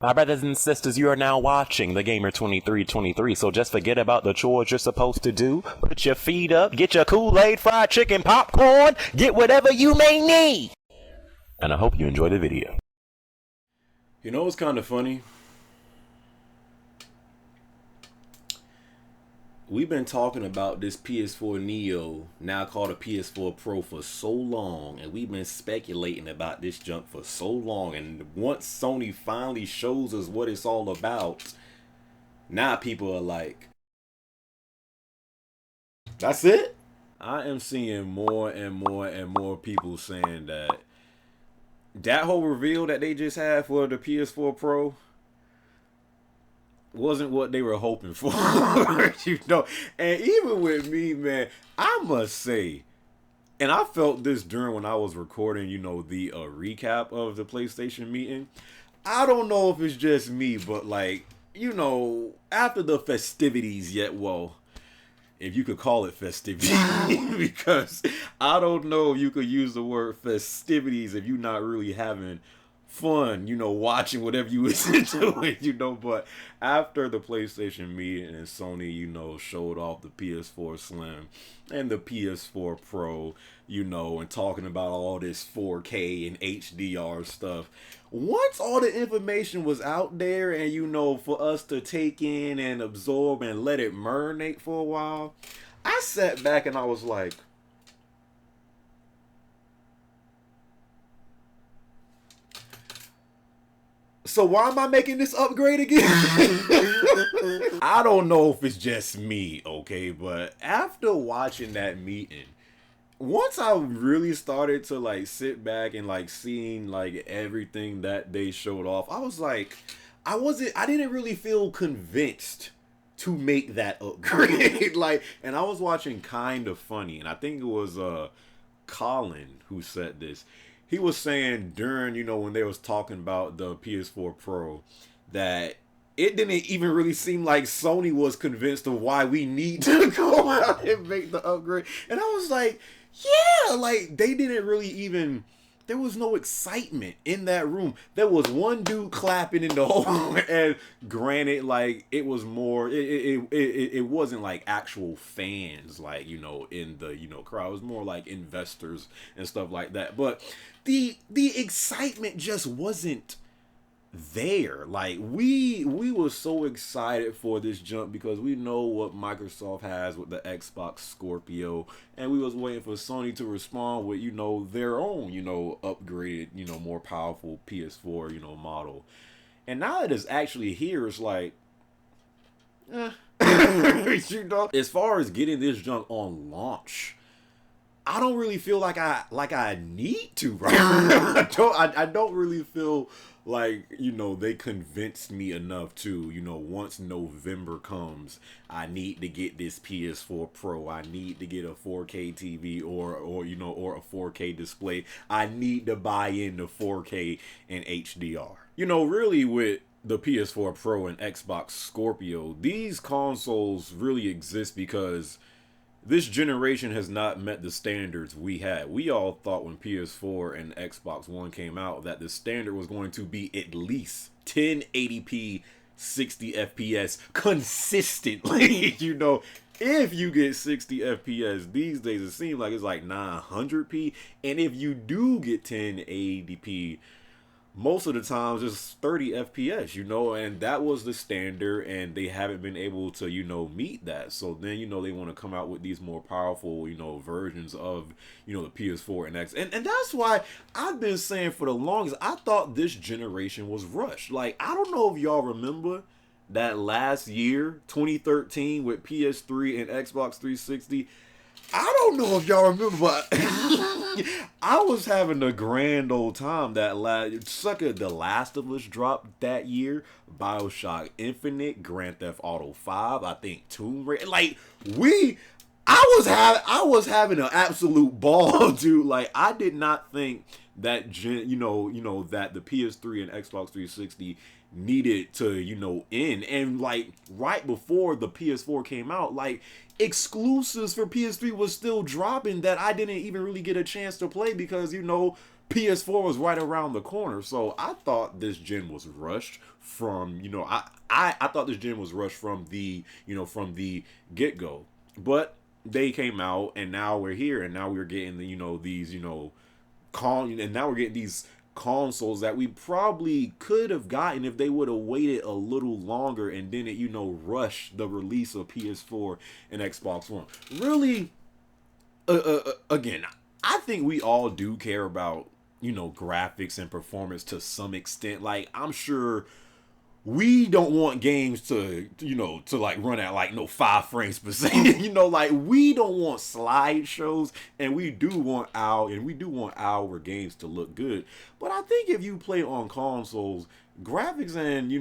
My brothers and sisters, you are now watching The Gamer 2323, so just forget about the chores you're supposed to do. Put your feet up, get your Kool-Aid, fried chicken, popcorn, get whatever you may need. And I hope you enjoy the video. You know what's kind of funny? We've been talking about this PS4 Neo, now called a PS4 Pro, for so long, and we've been speculating about this junk for so long, and once Sony finally shows us what it's all about, now people are like, that's it? I am seeing more and more and more people saying that whole reveal that they just had for the PS4 Pro wasn't what they were hoping for. You know, and even with me, man, I must say, and I felt this during when I was recording, you know, the recap of the PlayStation meeting. I don't know if it's just me, but like, you know, after the festivities, if you could call it festivities, because I don't know if you could use the word festivities if you're not really having fun, you know, watching whatever you was doing, you know. But after the PlayStation meeting and Sony, you know, showed off the PS4 Slim and the PS4 Pro, you know, and talking about all this 4K and HDR stuff, once all the information was out there and, you know, for us to take in and absorb and let it marinate for a while, I sat back and I was like, so why am I making this upgrade again? I don't know if it's just me, okay, but after watching that meeting, once I really started to like sit back and like seeing like everything that they showed off, I was like, I didn't really feel convinced to make that upgrade. Like, and I was watching Kind of Funny, and I think it was Colin who said this. He was saying during, you know, when they was talking about the PS4 Pro, that it didn't even really seem like Sony was convinced of why we need to go out and make the upgrade. And I was like, yeah, like they didn't really even, there was no excitement in that room. There was one dude clapping in the whole, and granted, like it was more, it wasn't like actual fans, like, you know, in the, you know, crowd. It was more like investors and stuff like that. But the excitement just wasn't there. Like we were so excited for this jump because we know what Microsoft has with the Xbox Scorpio, and we was waiting for Sony to respond with, you know, their own, you know, upgraded, you know, more powerful PS4, you know, model. And now that it's actually here, it's like, you know, as far as getting this junk on launch, I don't really feel like I need to, right? I don't really feel like, you know, they convinced me enough to, you know, once November comes, I need to get this PS4 Pro. I need to get a 4K TV or you know, or a 4K display. I need to buy into 4K and HDR. You know, really with the PS4 Pro and Xbox Scorpio, these consoles really exist because this generation has not met the standards we had. We all thought when PS4 and Xbox One came out that the standard was going to be at least 1080p 60 FPS consistently. You know, if you get 60 FPS these days, it seems like it's like 900p. And if you do get 1080p, most of the times it's 30 FPS, you know, and that was the standard, and they haven't been able to, you know, meet that. So then, you know, they want to come out with these more powerful, you know, versions of, you know, the PS4 and X. And that's why I've been saying for the longest, I thought this generation was rushed. Like, I don't know if y'all remember that last year, 2013, with PS3 and Xbox 360. I don't know if y'all remember, but I was having a grand old time that sucker. The Last of Us dropped that year. BioShock Infinite, Grand Theft Auto 5, I think Tomb Raider. Like I was having an absolute ball, dude. Like I did not think that you know that the PS3 and Xbox 360 needed to, you know, end. And like right before the PS4 came out, like exclusives for PS3 was still dropping that I didn't even really get a chance to play because, you know, PS4 was right around the corner. So I thought this gen was rushed from, I thought this gen was rushed from the, from the get-go. But they came out, and now we're here, and now we're getting the, these, and now we're getting these consoles that we probably could have gotten if they would have waited a little longer and didn't, rush the release of PS4 and Xbox One. Really, again, I think we all do care about, graphics and performance to some extent. Like, I'm sure we don't want games to, to like run at like 5 frames per second. Like, we don't want slideshows, and we do want our games to look good. But I think if you play on consoles, graphics and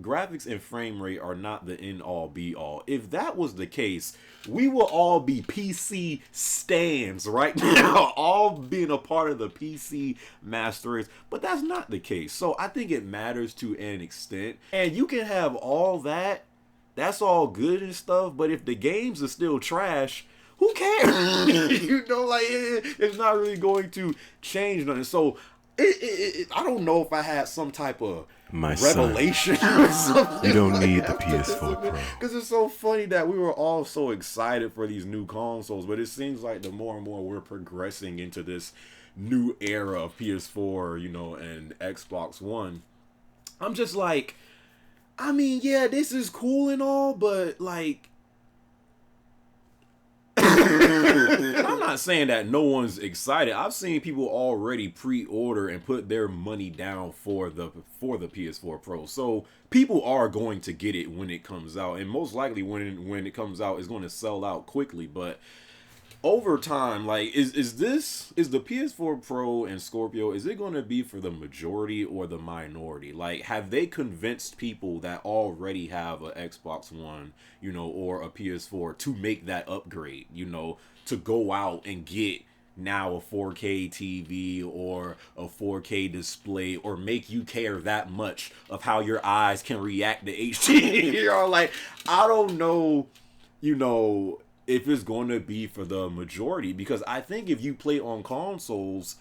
graphics and frame rate are not the end all be all. If that was the case, we will all be PC stands right now, all being a part of the PC master race. But that's not the case. So I think it matters to an extent, and you can have all that. That's all good and stuff. But if the games are still trash, who cares? It's not really going to change nothing. So I don't know if I had some type of revelation or something. You don't need the PS4 Pro. Because it's so funny that we were all so excited for these new consoles, but it seems like the more and more we're progressing into this new era of PS4, and Xbox One, I'm just like, I mean, yeah, this is cool and all, but like, I'm not saying that no one's excited. I've seen people already pre-order and put their money down for the PS4 Pro. So people are going to get it when it comes out, and most likely when it comes out, it's going to sell out quickly. But over time, like, is the PS4 Pro and Scorpio, is it going to be for the majority or the minority? Like, have they convinced people that already have an Xbox One, or a PS4 to make that upgrade, to go out and get now a 4K TV or a 4K display, or make you care that much of how your eyes can react to HD? Like, I don't know, if it's going to be for the majority, because I think if you play on consoles,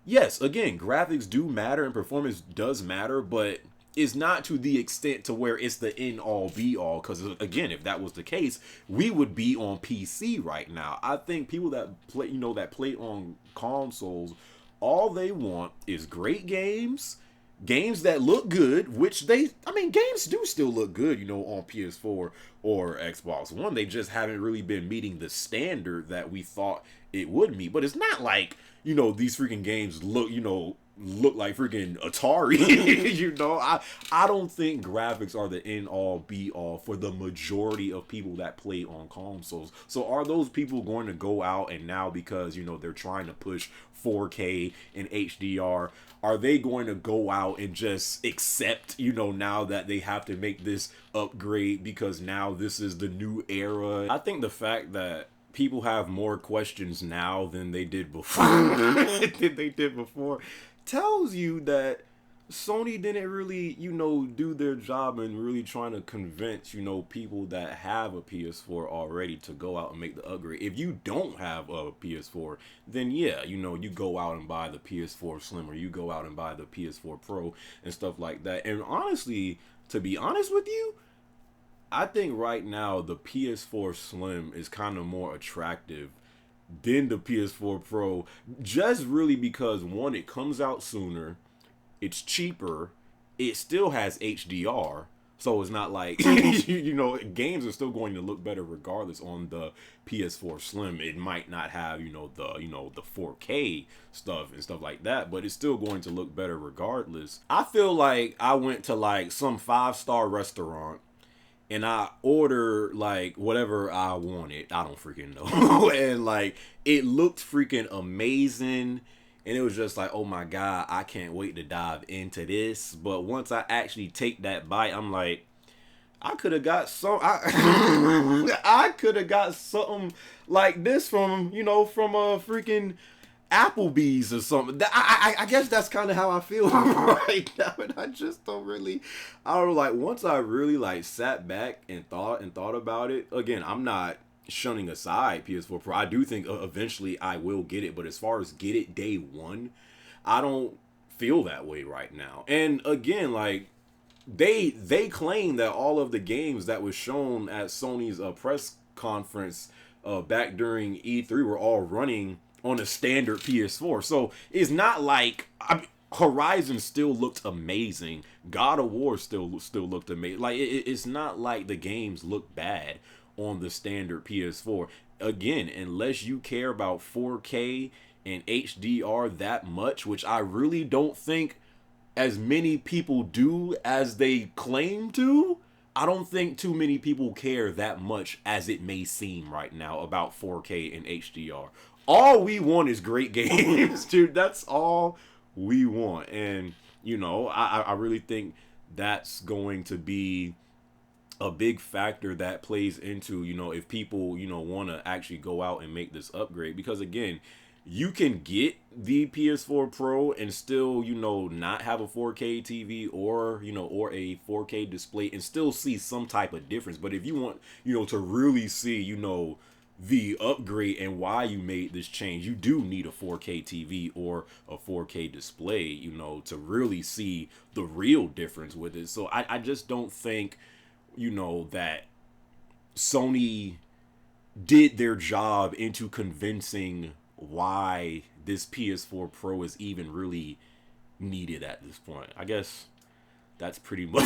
yes, again, graphics do matter and performance does matter, but it's not to the extent to where it's the end all be all. Because again, if that was the case, we would be on PC right now. I think people that play on consoles, all they want is great games that look good, which games do still look good, on PS4 or Xbox One. They just haven't really been meeting the standard that we thought it would meet. But it's not like, these freaking games look like freaking Atari. I don't think graphics are the end all be all for the majority of people that play on consoles. So are those people going to go out and now, because they're trying to push 4K and HDR, are they going to go out and just accept, now that they have to make this upgrade because now this is the new era? I think the fact that people have more questions now than they did before tells you that Sony didn't really, do their job and really trying to convince, people that have a PS4 already to go out and make the upgrade. If you don't have a PS4, then yeah, you go out and buy the PS4 Slim, or you go out and buy the PS4 Pro and stuff like that. And honestly, to be honest with you, I think right now the PS4 Slim is kind of more attractive than the PS4 Pro, just really because, one, it comes out sooner, it's cheaper, it still has HDR, so it's not like games are still going to look better regardless on the PS4 Slim. It might not have the 4K stuff and stuff like that, but it's still going to look better regardless. I feel like I went to like some 5-star restaurant and I order like whatever I wanted. I don't freaking know. And like, it looked freaking amazing. And it was just like, oh my God, I can't wait to dive into this. But once I actually take that bite, I'm like, I could have got I could have got something like this from a freaking Applebee's or something. I guess that's kind of how I feel right now. And I just don't really, I don't know, like, once I really like sat back and thought about it, again, I'm not shunning aside PS4 Pro, I do think eventually I will get it. But as far as get it day one, I don't feel that way right now. And again, like they claim that all of the games that was shown at Sony's press conference back during E3 were all running on a standard PS4. So it's not like Horizon still looked amazing. God of War still looked amazing. Like it's not like the games look bad on the standard PS4. Again, unless you care about 4K and HDR that much, which I really don't think as many people do as they claim to. I don't think too many people care that much as it may seem right now about 4K and HDR. All we want is great games, dude. That's all we want. And, you know, I really think that's going to be a big factor that plays into, you know, if people, you know, want to actually go out and make this upgrade. Because, again, you can get the PS4 Pro and still, you know, not have a 4K TV or, you know, or a 4K display and still see some type of difference. But if you want, you know, to really see, you know, the upgrade and why you made this change, you do need a 4K TV or a 4K display, you know, to really see the real difference with it. So I just don't think, you know, that Sony did their job into convincing why this PS4 Pro is even really needed at this point. I guess that's pretty much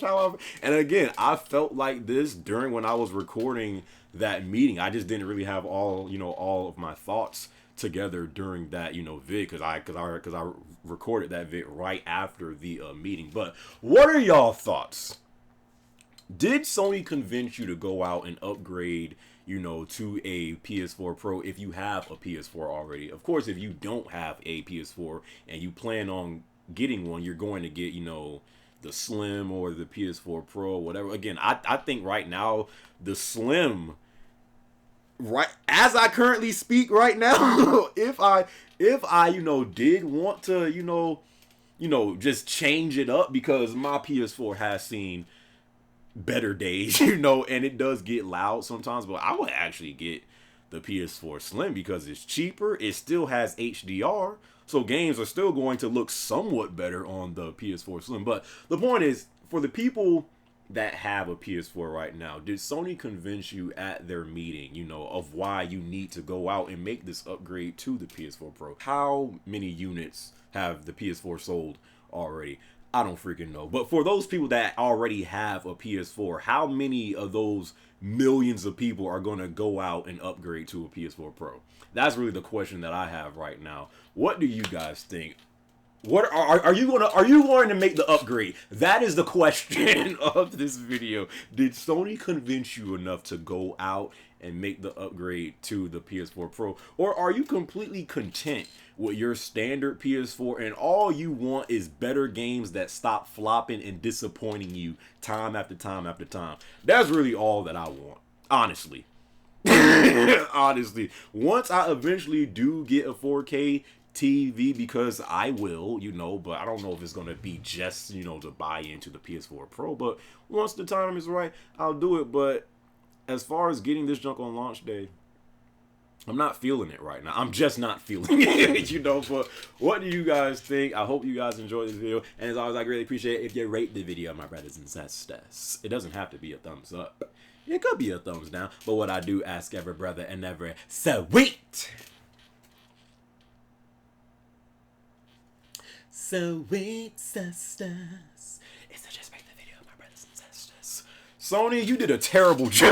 how I. And again, I felt like this during when I was recording that meeting. I just didn't really have all of my thoughts together during that, you know, vid because I recorded that vid right after the meeting. But what are y'all thoughts? Did Sony convince you to go out and upgrade, you know, to a PS4 Pro if you have a PS4 already? Of course, if you don't have a PS4 and you plan on getting one, you're going to get, you know, the Slim or the PS4 Pro or whatever. Again, I think right now the Slim, right as I currently speak right now, if I you know did want to, you know, just change it up because my PS4 has seen better days, you know, and it does get loud sometimes, but I would actually get the PS4 Slim because it's cheaper. It still has HDR, so games are still going to look somewhat better on the PS4 Slim. But the point is, for the people that have a PS4 right now, did Sony convince you at their meeting, you know, of why you need to go out and make this upgrade to the PS4 Pro? How many units have the PS4 sold already? I don't freaking know. But for those people that already have a PS4, how many of those millions of people are going to go out and upgrade to a PS4 Pro? That's really the question that I have right now. What do you guys think? What are you going to make the upgrade? That is the question of this video. Did Sony convince you enough to go out and make the upgrade to the PS4 Pro? Or are you completely content with your standard PS4 and all you want is better games that stop flopping and disappointing you time after time after time? That's really all that I want, honestly. Honestly, once I eventually do get a 4K TV, because I will, you know, but I don't know if it's going to be just, you know, to buy into the PS4 Pro, but once the time is right, I'll do it. But as far as getting this junk on launch day, I'm not feeling it right now. I'm just not feeling it, you know. But what do you guys think? I hope you guys enjoyed this video. And as always, I greatly appreciate it if you rate the video, my brothers and sisters. It doesn't have to be a thumbs up. It could be a thumbs down. But what I do ask every brother and every sweet sisters is to just make the video, my brothers and sisters. Sony, you did a terrible job.